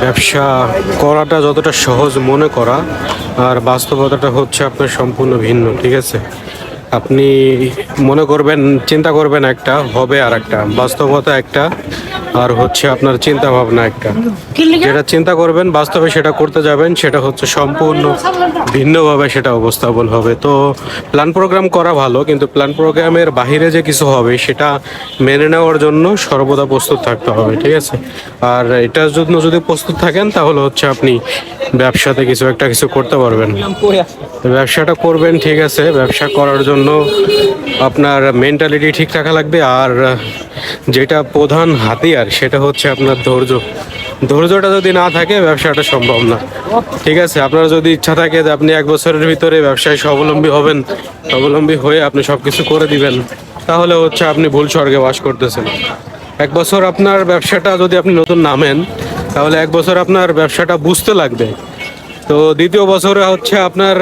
ব্যবসা করাটা যতটা সহজ মনে করা আর বাস্তবতাটা হচ্ছে আপনার সম্পূর্ণ ভিন্ন, ঠিক আছে? আপনি মনে করবেন, চিন্তা করবেন একটা, হবে আর একটা, বাস্তবতা একটা আর হচ্ছে আপনার চিন্তা ভাবনা একটা। যেটা চিন্তা করবেন বাস্তবে সেটা করতে যাবেন, সেটা হচ্ছে সম্পূর্ণ ভিন্নভাবে সেটা উপস্থাপন হবে। তো প্ল্যান প্রোগ্রাম করা ভালো, কিন্তু প্ল্যান প্রোগ্রামের বাহিরে যে কিছু হবে সেটা মেনে নেওয়ার জন্য সর্বদা প্রস্তুত থাকতে হবে, ঠিক আছে? আর এটার জন্য যদি প্রস্তুত থাকেন তাহলে হচ্ছে আপনি ব্যবসাতে কিছু করতে পারবেন। তো ব্যবসাটা করবেন, ঠিক আছে? ব্যবসা করার জন্য আপনার মেন্টালিটি ঠিক রাখা লাগবে। আর যেটা প্রধান হাতিয়ার সেটা হচ্ছে আপনার ধৈর্য। ধৈর্যটা যদি না থাকে ব্যবসাটা সম্ভব না, ঠিক আছে? আপনার যদি ইচ্ছা থাকে যে আপনি 1 বছরের ভিতরে ব্যবসায় স্বাবলম্বী হবেন, স্বাবলম্বী হয়ে আপনি সব কিছু করে দিবেন, তাহলে হচ্ছে আপনি ভুল স্বর্গে বাস করতেছেন। 1 বছর আপনার ব্যবসাটা যদি আপনি নতুন নামেন, তাহলে 1 বছর আপনার ব্যবসাটা বুঝতে লাগবে। তো দ্বিতীয় বছরে হচ্ছে আপনার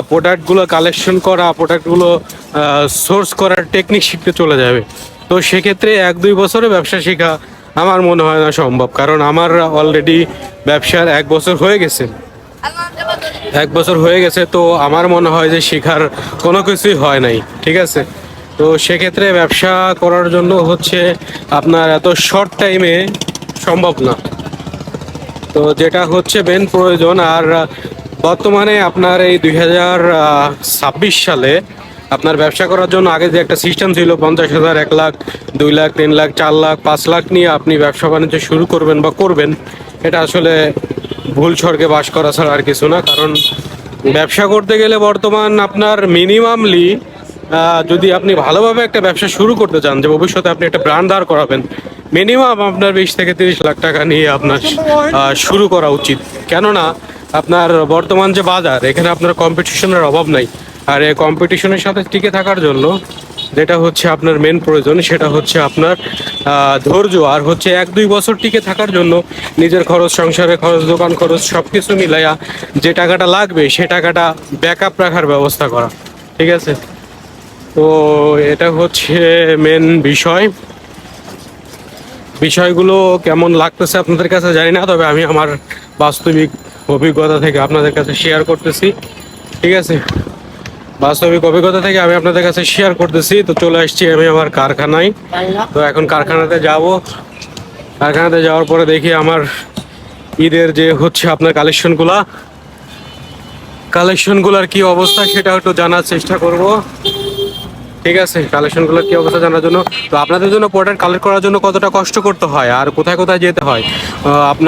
প্রোডাক্টগুলো কালেকশন করা, প্রোডাক্টগুলো সোর্স করার টেকনিক শিখতে চলে যাবে। তো সেক্ষেত্রে 1-2 বছরে ব্যবসা শেখা আমার মনে হয় না সম্ভব, কারণ আমার অলরেডি ব্যবসার 1 বছর হয়ে গেছে। 1 বছর হয়ে গেছে, তো আমার মনে হয় যে শেখার কোনো কিছুই হয় নাই, ঠিক আছে? তো সেক্ষেত্রে ব্যবসা করার জন্য হচ্ছে আপনার এত শর্ট টাইমে সম্ভব না। তো যেটা হচ্ছে মেন প্রয়োজন। আর বর্তমানে আপনার এই 2026 সালে আপনার ব্যবসা করার জন্য আগে যে একটা সিস্টেম ছিল 50,000, 1 লাখ, 2 লাখ, 3 লাখ, 4 লাখ, 5 লাখ নিয়ে আপনি ব্যবসা বাণিজ্য শুরু করবেন বা করবেন, এটা আসলে ভুল স্বর্গে বাস করা ছাড়া আর কিছু না। কারণ ব্যবসা করতে গেলে বর্তমান আপনার মিনিমামলি যদি আপনি ভালোভাবে একটা ব্যবসা শুরু করতে চান, যে ভবিষ্যতে আপনি একটা ব্র্যান্ড দাঁড় করাবেন, মিনিমাম আপনার 20 থেকে 30 লাখ টাকা নিয়ে আপনার শুরু করা উচিত। কেননা আপনার বর্তমান যে বাজার, এখানে আপনার কম্পিটিশনের অভাব নাই। আর এই কম্পিটিশনের সাথে টিকে থাকার জন্য যেটা হচ্ছে আপনার মেন প্রয়োজন, সেটা হচ্ছে আপনার ধৈর্য। আর হচ্ছে 1-2 বছর টিকে থাকার জন্য নিজের খরচ, সংসারের খরচ, দোকান খরচ সব কিছু মিলাইয়া যে টাকাটা লাগবে সে টাকাটা ব্যাকআপ রাখার ব্যবস্থা করা, ঠিক আছে? তো এটা হচ্ছে মেন বিষয়। বিষয়গুলো কেমন লাগতেছে আপনাদের কাছে জানি না, তবে আমি আমার বাস্তবিক অভিজ্ঞতা থেকে আপনাদের কাছে শেয়ার করতেছি, ঠিক আছে? বাস্তবিক অভিজ্ঞতা থেকে আমি আপনাদের কাছে শেয়ার করতেছি। তো চলে আসছি আমি আমার কারখানায়। তো এখন কারখানাতে যাব। কারখানাতে যাওয়ার পরে দেখি আমার ঈদের যে হচ্ছে আপনার কালেকশনগুলোর কি অবস্থা সেটা একটু জানার চেষ্টা করব, ঠিক আছে? কালেকশনগুলোর কি অবস্থা জানার জন্য, তো আপনাদের জন্য প্রোডাক্ট কালেক্ট করার জন্য কতটা কষ্ট করতে হয় আর কোথায় কোথায় যেতে হয় আপনার